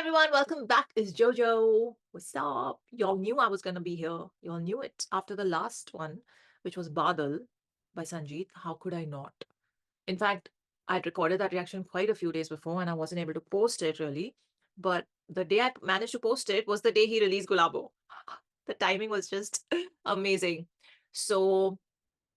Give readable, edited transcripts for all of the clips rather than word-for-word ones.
everyone, welcome back. It's Jojo. What's up? Y'all knew I was gonna be here. Y'all knew it. After the last one, which was Badal by Sanjith, how could I not? In fact, I'd recorded that reaction quite a few days before and I wasn't able to post it really. But the day I managed to post it was the day he released Gulaabo. The timing was just amazing. So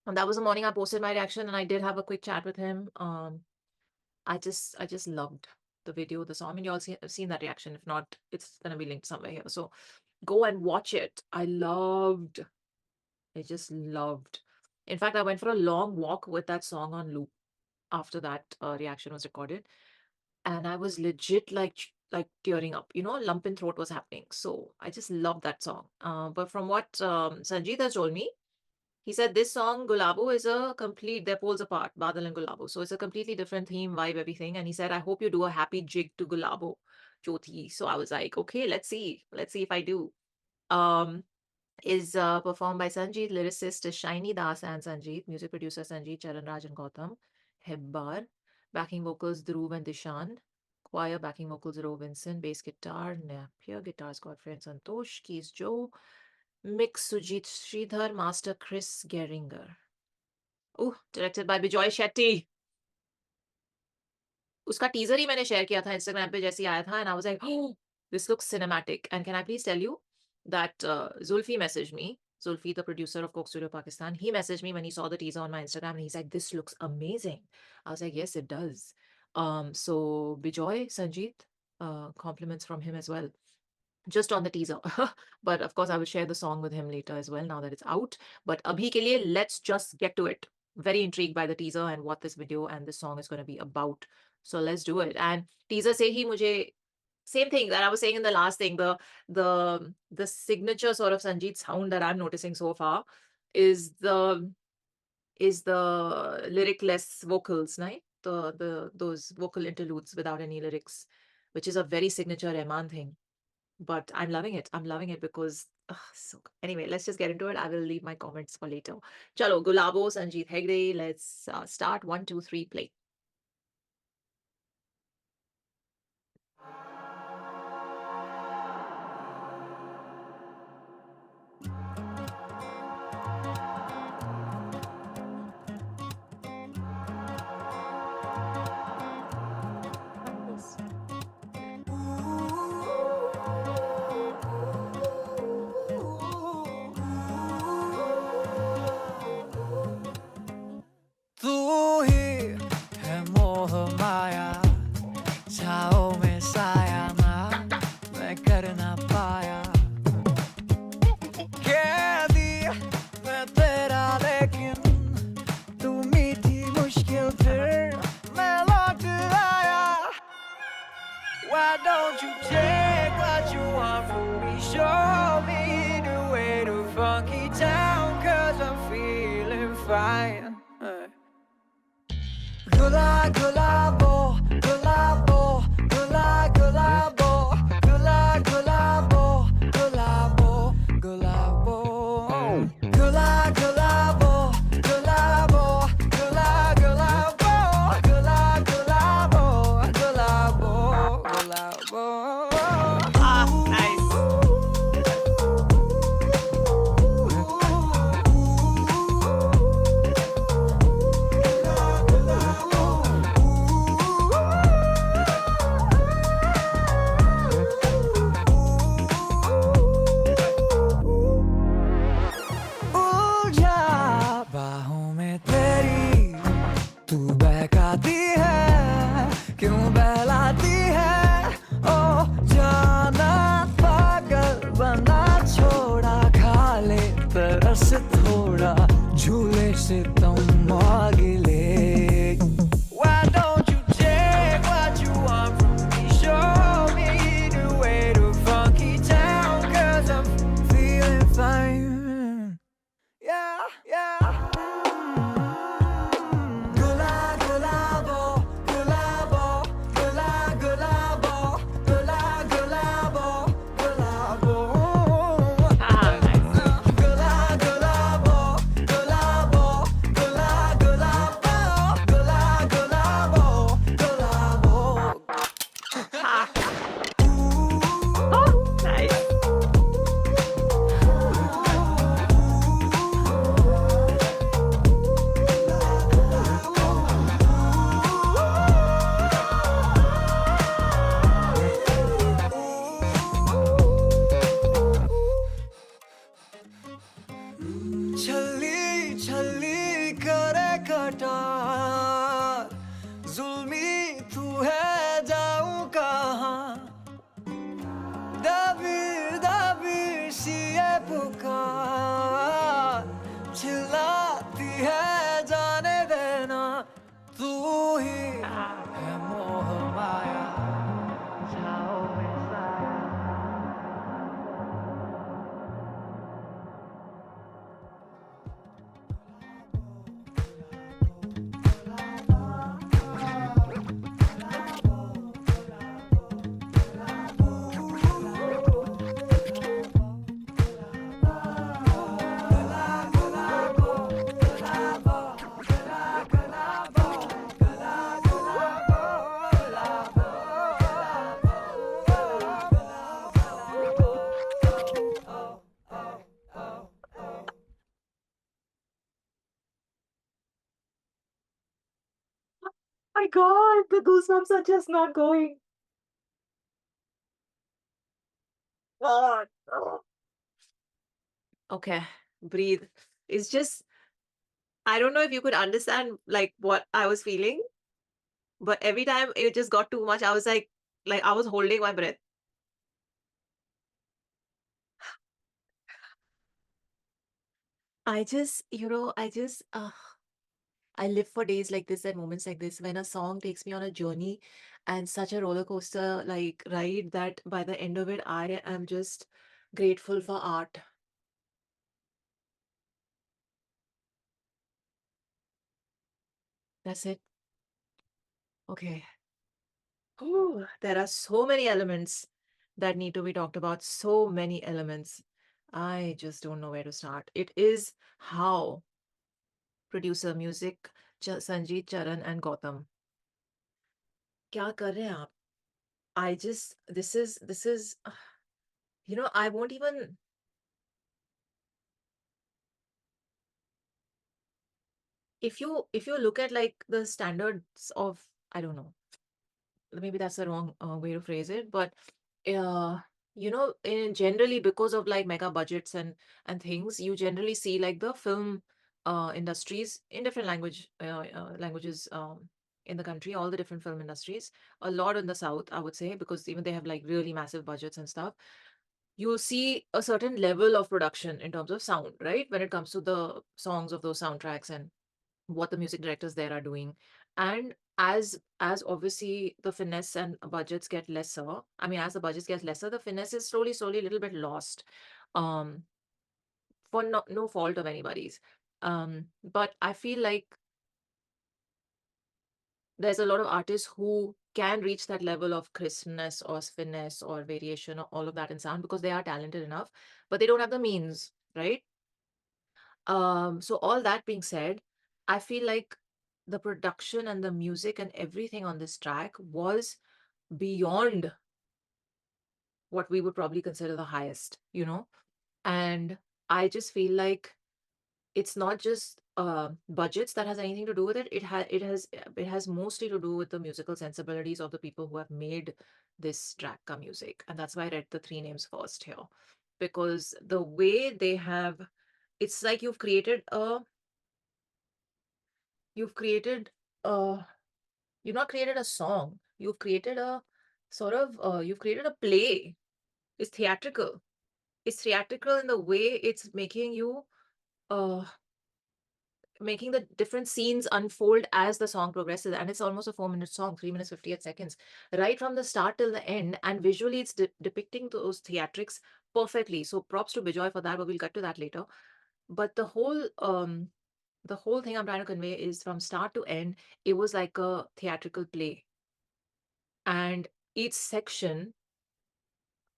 that was the morning I posted my reaction and I did have a quick chat with him. I just loved the video, the song. I mean, you all have seen that reaction. If not, it's gonna be linked somewhere here. So go and watch it. I just loved. In fact, I went for a long walk with that song on loop after that reaction was recorded, and I was legit like tearing up. Lump in throat was happening. So I just loved that song. But from what Sanjeev has told me, he said this song, Gulaabo, is a complete, they're poles apart, Badal and Gulaabo. So it's a completely different theme, vibe, everything. And he said, I hope you do a happy jig to Gulaabo, Jyoti. So I was like, okay, let's see. Let's see if I do. Is performed by Sanjeev, lyricist is Shiny Das and Sanjeev, music producer Sanjeev, Charan Raj and Gautam, Hebbar, backing vocals Dhruv and Dishan, choir backing vocals Ro Vincent, bass guitar Napier, guitars Godfrey and Santosh, keys Joe, mix Sujit Sridhar, master Chris Geringer. Oh, directed by Bijoy Shetty. उसका teaser ही मैंने share किया था Instagram पे जैसे ही आया था, and I was like, oh, this looks cinematic. And can I please tell you that Zulfi messaged me. Zulfi, the producer of Coke Studio Pakistan, he messaged me when he saw the teaser on my Instagram, and he's like, this looks amazing. I was like, yes, it does. So Bijoy, Sanjeev, compliments from him as well. Just on the teaser. But of course, I will share the song with him later as well, now that it's out. But abhi ke liye, let's just get to it. Very intrigued by the teaser and what this video and this song is going to be about. So let's do it. And teaser se hi mujhe, same thing that I was saying in the last thing, the signature sort of Sanjeev sound that I'm noticing so far is the lyricless vocals, right? Those vocal interludes without any lyrics, which is a very signature Rahman thing. But I'm loving it. I'm loving it because so good. Anyway, let's just get into it. I will leave my comments for later. Chalo, Gulaabo, Sanjith Hegde. Let's start. 1, 2, 3, play. तू ही है मोह माया छाओ में साया ना मैं कर ना पाया कैदी मैं तेरा लेकिन तू मीठी मुश्किल फिर मैं लौट आया Why don't you take what you want from me show me the way to funky town cause I'm feeling fine Gulaabo, Gulaabo, Gulaabo, Gulaabo, Gulaabo, Gulaabo, Gulaabo, Gulaabo, Gulaabo, Gulaabo. Nice. उलझा बाहों में तेरी तू बहकाती है क्यों बहलाती है ओ जाना पागल बना छोड़ा खा ले तरस थोड़ा झूले से तुम आगिले Why don't you take what you want from me show me the way to funky town cause I'm feeling fine Yeah, yeah Gulaabo, Gulaabo, Gulaabo, Gulaabo, Gulaabo कहाँ चिल्लाती है जाने देना तू ही है मोह माया जाओ में साया My God, the goosebumps are just not going. God. Okay, breathe. It's just, I don't know if you could understand like what I was feeling, but every time it just got too much, I was like I was holding my breath. I just, I live for days like this and moments like this when a song takes me on a journey and such a roller coaster like ride that by the end of it, I am just grateful for art. That's it. Okay. Ooh, there are so many elements that need to be talked about, so many elements. I just don't know where to start. It is how producer music, Sanjeet, Charan, and Gautam. क्या कर रहे हैं आप? I just, this is, I won't even, if you look at like the standards of, I don't know, maybe that's the wrong way to phrase it, but uh, in generally because of like mega budgets and things, you generally see like the film industries in different languages in the country, all the different film industries, a lot in the south, I would say, because even they have like really massive budgets and stuff. You see a certain level of production in terms of sound, right? When it comes to the songs of those soundtracks and what the music directors there are doing. And as obviously the finesse and budgets get lesser, I mean, as the budgets get lesser, the finesse is slowly a little bit lost, um for no fault of anybody's. But I feel like there's a lot of artists who can reach that level of crispness or finesse or variation or all of that in sound because they are talented enough, but they don't have the means, right? So all that being said, I feel like the production and the music and everything on this track was beyond what we would probably consider the highest, And I just feel like it's not just budgets that has anything to do with it. It has mostly to do with the musical sensibilities of the people who have made this track ka music, and that's why I read the three names first here, because the way they have, it's like you've created uh you've not created a song, you've created a play. It's theatrical. It's theatrical in the way it's uh making the different scenes unfold as the song progresses, and it's almost a 4-minute song, 3 minutes 58 seconds, right from the start till the end, and visually it's depicting those theatrics perfectly. So props to Bijoy for that, but we'll get to that later. But the whole thing I'm trying to convey is from start to end, it was like a theatrical play. And each section,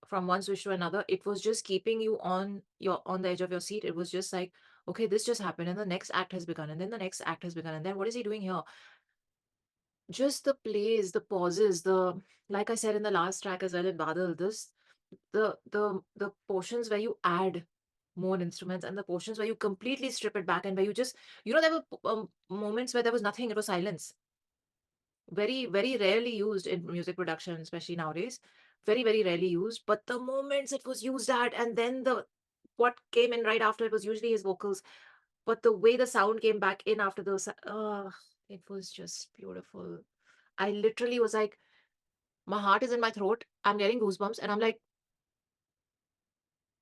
from one switch to another, it was just keeping you on the edge of your seat. It was just like, okay, this just happened, and the next act has begun, and then the next act has begun, and then what is he doing here? Just the plays, the pauses, the like I said in the last track as well in Badal, the portions where you add more instruments and the portions where you completely strip it back and where you just, there were moments where there was nothing, it was silence. Very, very rarely used in music production, especially nowadays. Very, very rarely used. But the moments it was used at, and then the what came in right after it was usually his vocals. But the way the sound came back in after those, it was just beautiful. I literally was like, my heart is in my throat. I'm getting goosebumps, and I'm like,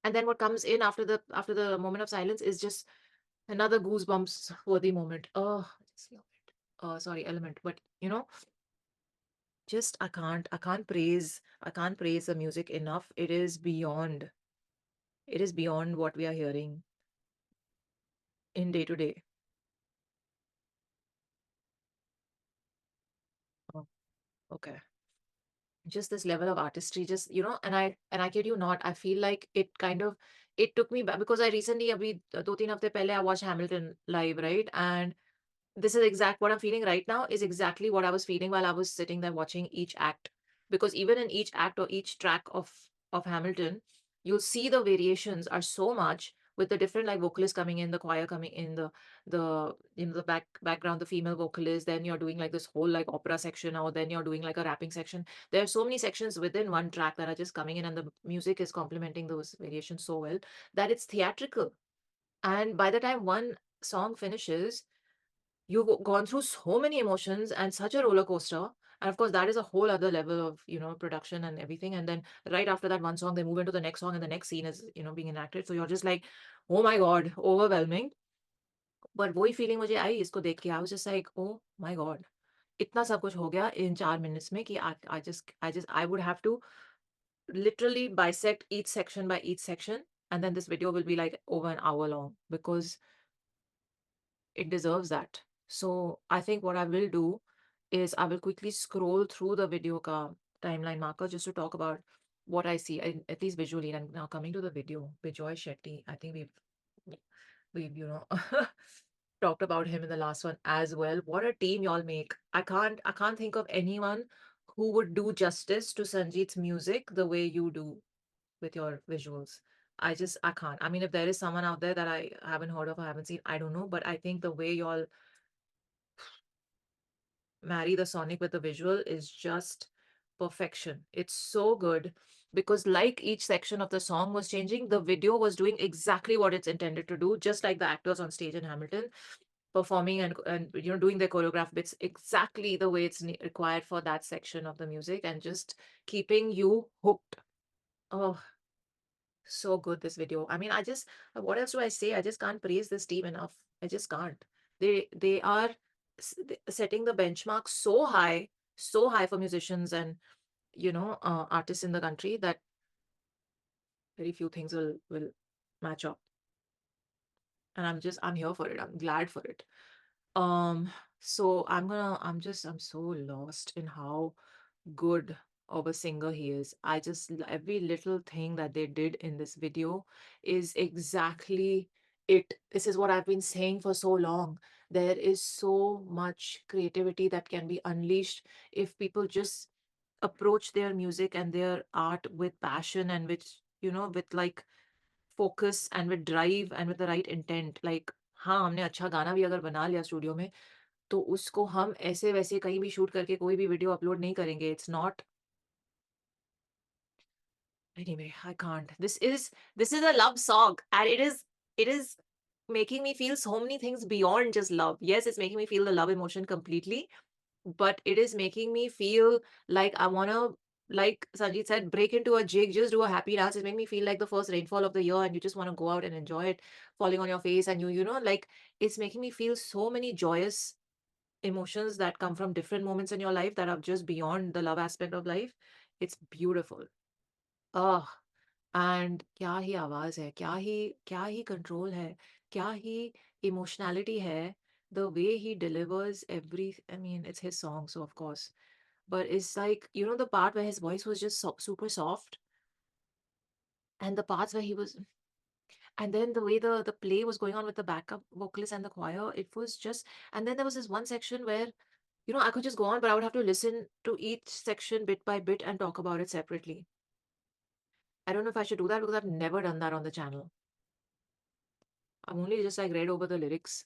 And then what comes in after the moment of silence is just another goosebumps worthy moment. Oh, I just love it. Sorry, element. But just I can't praise the music enough. It is beyond what we are hearing in day to day. Oh, okay. Just this level of artistry, just and I kid you not, I feel like it took me back because I recently abhi 2-3 hafte pehle I watched Hamilton live, right? And this is exact what I'm feeling right now is exactly what I was feeling while I was sitting there watching each act. Because even in each act or each track of Hamilton, you'll see the variations are so much with the different like vocalists coming in, the choir coming in, the background, the female vocalist, then you're doing like this whole like opera section, or then you're doing like a rapping section. There are so many sections within one track that are just coming in, and the music is complementing those variations so well that it's theatrical. And by the time one song finishes, you've gone through so many emotions and such a roller coaster. And of course, that is a whole other level of, production and everything. And then right after that one song, they move into the next song, and the next scene is, being enacted. So you're just like, oh my God, overwhelming. But वही feeling मुझे आई इसको देख के. I was just like, oh my God. इतना सब कुछ हो गया in 4 minutes में कि I would have to literally bisect each section by each section. And then this video will be like over an hour long because it deserves that. So I think what I will do is I will quickly scroll through the video ka timeline marker just to talk about what I see, at least visually. And now coming to the video, Bijoy Shetty, I think we've talked about him in the last one as well. What a team y'all make. I can't think of anyone who would do justice to Sanjeet's music the way you do with your visuals. I can't. I mean, if there is someone out there that I haven't heard of or haven't seen, I don't know. But I think the way y'all marry the sonic with the visual is just perfection. It's so good because, like each section of the song was changing, the video was doing exactly what it's intended to do, just like the actors on stage in Hamilton performing and doing their choreographed bits exactly the way it's required for that section of the music and just keeping you hooked. Oh, so good, this video. I mean, what else do I say? I just can't praise this team enough. I just can't. They are setting the benchmark so high for musicians and artists in the country that very few things will match up. And I'm here for it. I'm glad for it. Um, so I'm so lost in how good of a singer he is. Every little thing that they did in this video is exactly it. This is what I've been saying for so long. There is so much creativity that can be unleashed if people just approach their music and their art with passion and with like focus and with drive and with the right intent. Like, हाँ, हमने अच्छा गाना भी अगर बना लिया studio में, तो उसको हम ऐसे वैसे कहीं भी शूट करके कोई भी वीडियो अपलोड नहीं करेंगे. It's not. Anyway, I can't. This is a love song, and it is making me feel so many things beyond just love. Yes, it's making me feel the love emotion completely, but it is making me feel like I wanna, like Sanjeet said, break into a jig, just do a happy dance. It made me feel like the first rainfall of the year, and you just want to go out and enjoy it falling on your face, and like it's making me feel so many joyous emotions that come from different moments in your life that are just beyond the love aspect of life. It's beautiful. Oh, and क्या ही आवाज़ है, क्या ही control है, क्या ही emotionality है, the way he delivers I mean, it's his song, so of course. But it's like, the part where his voice was just super soft, and the parts where he was, and then the way the play was going on with the backup vocalist and the choir, it was just, and then there was this one section where, I could just go on, but I would have to listen to each section bit by bit and talk about it separately. I don't know if I should do that because I've never done that on the channel. I've only just like read over the lyrics,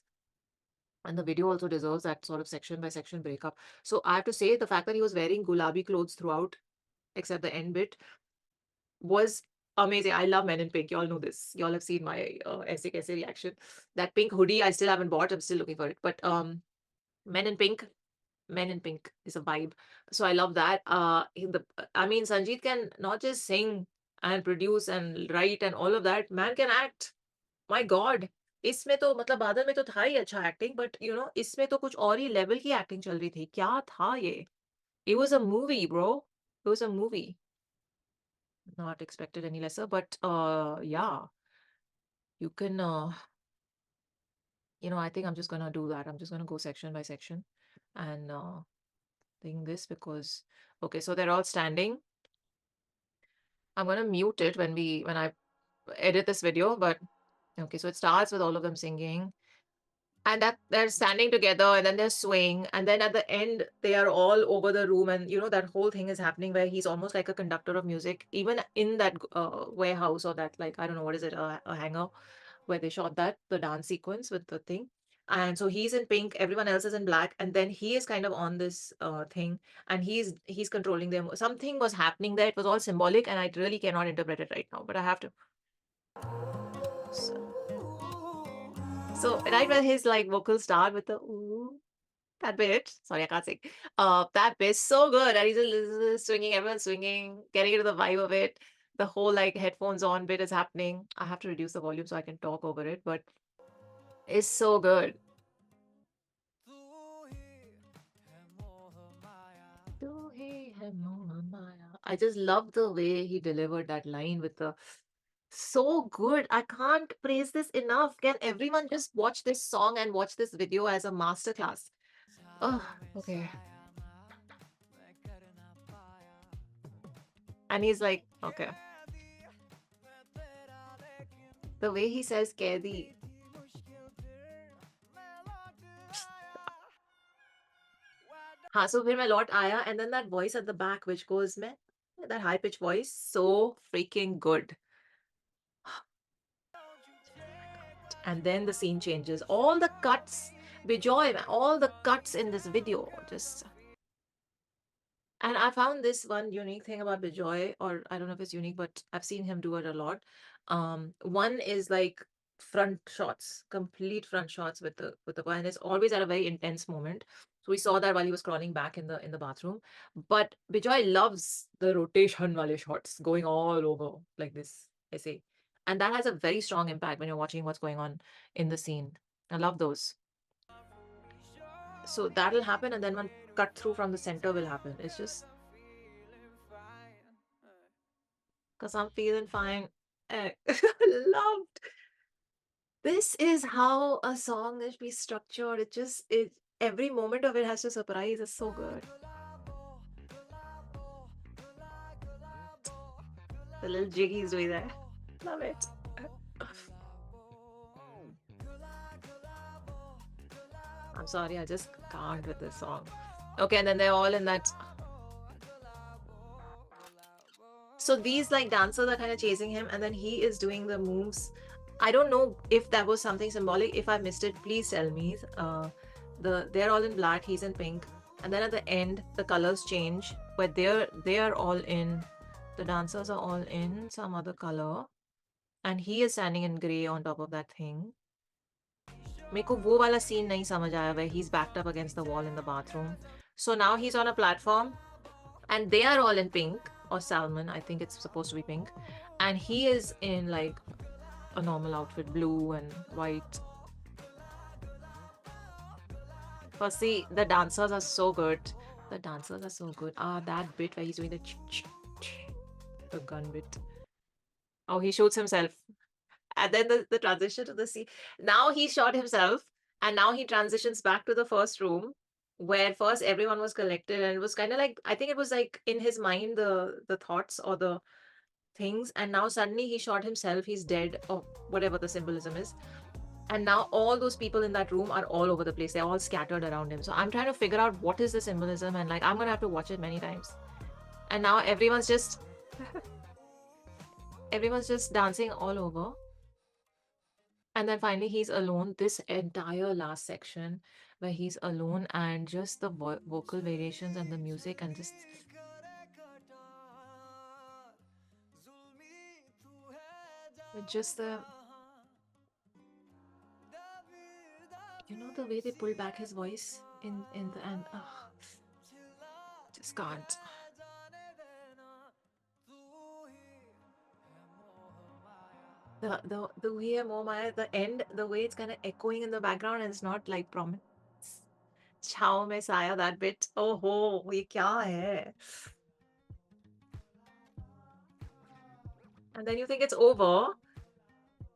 and the video also deserves that sort of section by section breakup. So I have to say the fact that he was wearing gulabi clothes throughout, except the end bit, was amazing. I love Men in Pink. Y'all know this. Y'all have seen my Aise Kaise reaction. That pink hoodie I still haven't bought. I'm still looking for it. But Men in Pink, Men in Pink is a vibe. So I love that. I mean, Sanjeet can not just sing. and produce and write and all of that. Man can act. My God. इसमें तो मतलब बादल में तो था ही अच्छा acting, but you know इसमें तो कुछ और ही लेवल की एक्टिंग चल रही थी। क्या था ये? It was a movie, bro. It was a movie. Not expected any lesser, but yeah, you can I think I'm just gonna do that. I'm just gonna go section by section and think this because okay, so they're all standing. I'm gonna mute it when I edit this video, but okay, so it starts with all of them singing. And that they're standing together and then they're swaying and then at the end they are all over the room and that whole thing is happening where he's almost like a conductor of music even in that warehouse or that like I don't know what is it a hangar where they shot that the dance sequence with the thing. And so he's in pink, everyone else is in black, and then he is kind of on this thing and he's controlling them. Something was happening there. It was all symbolic and I really cannot interpret it right now, but I have to. So right when his like vocals start with the ooh, that bit, sorry, I can't sing. That bit's so good. And he's just swinging, everyone's swinging, getting into the vibe of it. The whole like headphones on bit is happening. I have to reduce the volume so I can talk over it, but it's so good. I just love the way he delivered that line with the so good. I can't praise this enough. Can everyone just watch this song and watch this video as a masterclass? Oh, okay. And he's like, okay. The way he says Kaidi. हाँ, so फिर मैं लौट आया and then that voice at the back which goes मैं that high pitched voice so freaking good. And then the scene changes. All the cuts, Bijoy, man, all the cuts in this video just. And I found this one unique thing about Bijoy, or I don't know if it's unique, but I've seen him do it a lot. One is like front shots, complete front shots with the and it's always at a very intense moment. So we saw that while he was crawling back in the bathroom. But Bijoy loves the rotation wale shots going all over like this, I say. And that has a very strong impact when you're watching what's going on in the scene. I love those. So that'll happen, and then one cut through from the center will happen. It's just because I'm feeling fine. Loved. This is how a song should be structured. It every moment of it has to surprise. It's so good. The little jiggies doing there. Love it. I'm sorry, I just can't with this song. Okay, and then they're all in that. So these like dancers are kind of chasing him, and then he is doing the moves. I don't know if that was something symbolic. If I missed it, please tell me. They're all in black, he's in pink, and then at the end the colors change, but they are all in. The dancers are all in some other color, and he is standing in gray on top of that thing. मेरे को वो वाला scene नहीं समझ आया where he's backed up against the wall in the bathroom. So now he's on a platform and they are all in pink or salmon. I think it's supposed to be pink. And he is in like a normal outfit, blue and white. But see, the dancers are so good. The dancers are so good. That bit where he's doing the gun bit. Oh, he shoots himself. And then the transition to the scene. Now he shot himself, and now he transitions back to the first room where first everyone was collected, and it was kind of like I think it was like in his mind the thoughts or the things, and now suddenly he shot himself, he's dead, or whatever the symbolism is. And now all those people in that room are all over the place. They're all scattered around him. So I'm trying to figure out what is the symbolism, and like I'm gonna have to watch it many times. And now everyone's just dancing all over. And then finally he's alone. This entire last section where he's alone and just the vocal variations and the music and just with just the way they pull back his voice in the end. Just can't. The way Maya, the end, the way it's kind of echoing in the background and it's not like prominent. छाँव में साया, that bit. Oh ho, ये क्या है? And then you think it's over,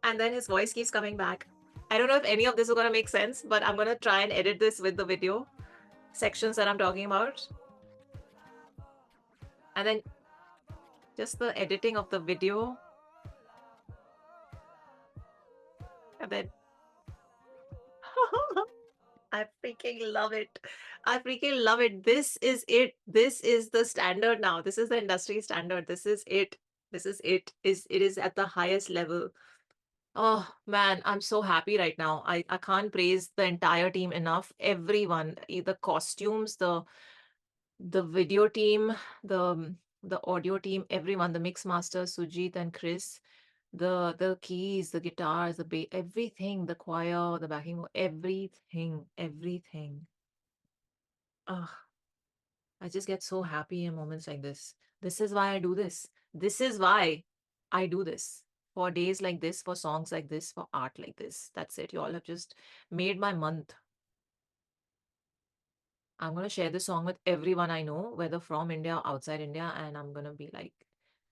and then his voice keeps coming back. I don't know if any of this is gonna make sense, but I'm gonna try and edit this with the video sections that I'm talking about. And then just the editing of the video. And then I freaking love it. I freaking love it. This is it. This is the standard now. This is the industry standard. This is it. This is it. It is at the highest level. Oh man, I'm so happy right now. I can't praise the entire team enough. Everyone, the costumes, the video team, the audio team, everyone, the mix master, Sujit and Chris, the keys, the guitars, the bass, everything, the choir, the backing, everything, everything. Oh, I just get so happy in moments like this. This is why I do this. This is why I do this. For days like this, for songs like this, for art like this. That's it. You all have just made my month. I'm going to share this song with everyone I know, whether from India or outside India. And I'm going to be like,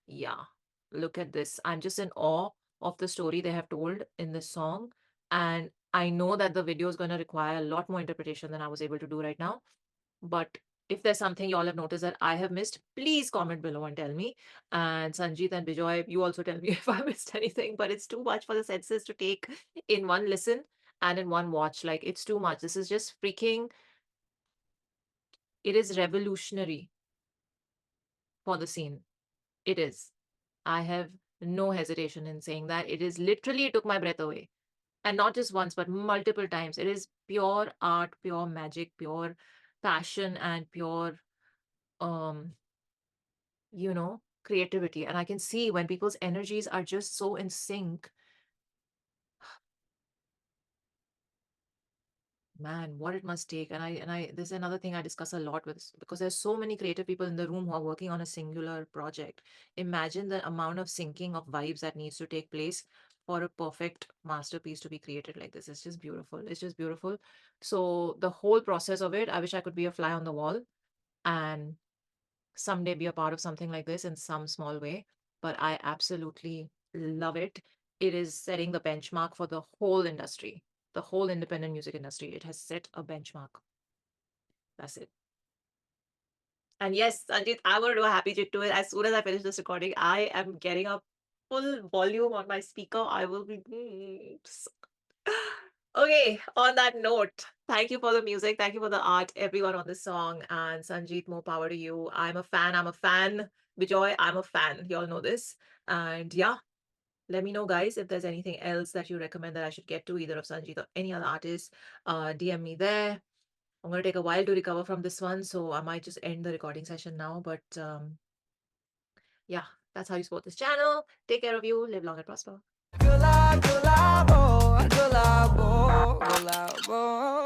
yeah, look at this. I'm just in awe of the story they have told in this song. And I know that the video is going to require a lot more interpretation than I was able to do right now. But if there's something you all have noticed that I have missed, please comment below and tell me. And Sanjit and Bijoy, you also tell me if I missed anything. But it's too much for the senses to take in one listen and in one watch. Like, it's too much. This is just freaking, it is revolutionary for the scene. It is. I have no hesitation in saying that. It is literally, it took my breath away. And not just once, but multiple times. It is pure art, pure magic, pure passion, and pure um creativity. And I can see when people's energies are just so in sync, man, what it must take. And I this is another thing I discuss a lot with, because there's so many creative people in the room who are working on a singular project. Imagine the amount of syncing of vibes that needs to take place for a perfect masterpiece to be created like this. It's just beautiful. It's just beautiful. So the whole process of it, I wish I could be a fly on the wall and someday be a part of something like this in some small way. But I absolutely love it. It is setting the benchmark for the whole industry, the whole independent music industry. It has set a benchmark. That's it. And yes, Sanjit, I'm going to do a happy jig to it. As soon as I finish this recording, I am getting a full volume on my speaker. I will be. Okay, on that note, thank you for the music. Thank you for the art, everyone on this song. And Sanjeet, more power to you. I'm a fan. I'm a fan. Bijoy, I'm a fan. You all know this. And yeah, let me know, guys, if there's anything else that you recommend that I should get to, either of Sanjeet or any other artist. DM me there. I'm going to take a while to recover from this one, so I might just end the recording session now. But yeah, that's how you support this channel. Take care of you. Live long and prosper. Gulaabo, Gulaabo, Gulaabo.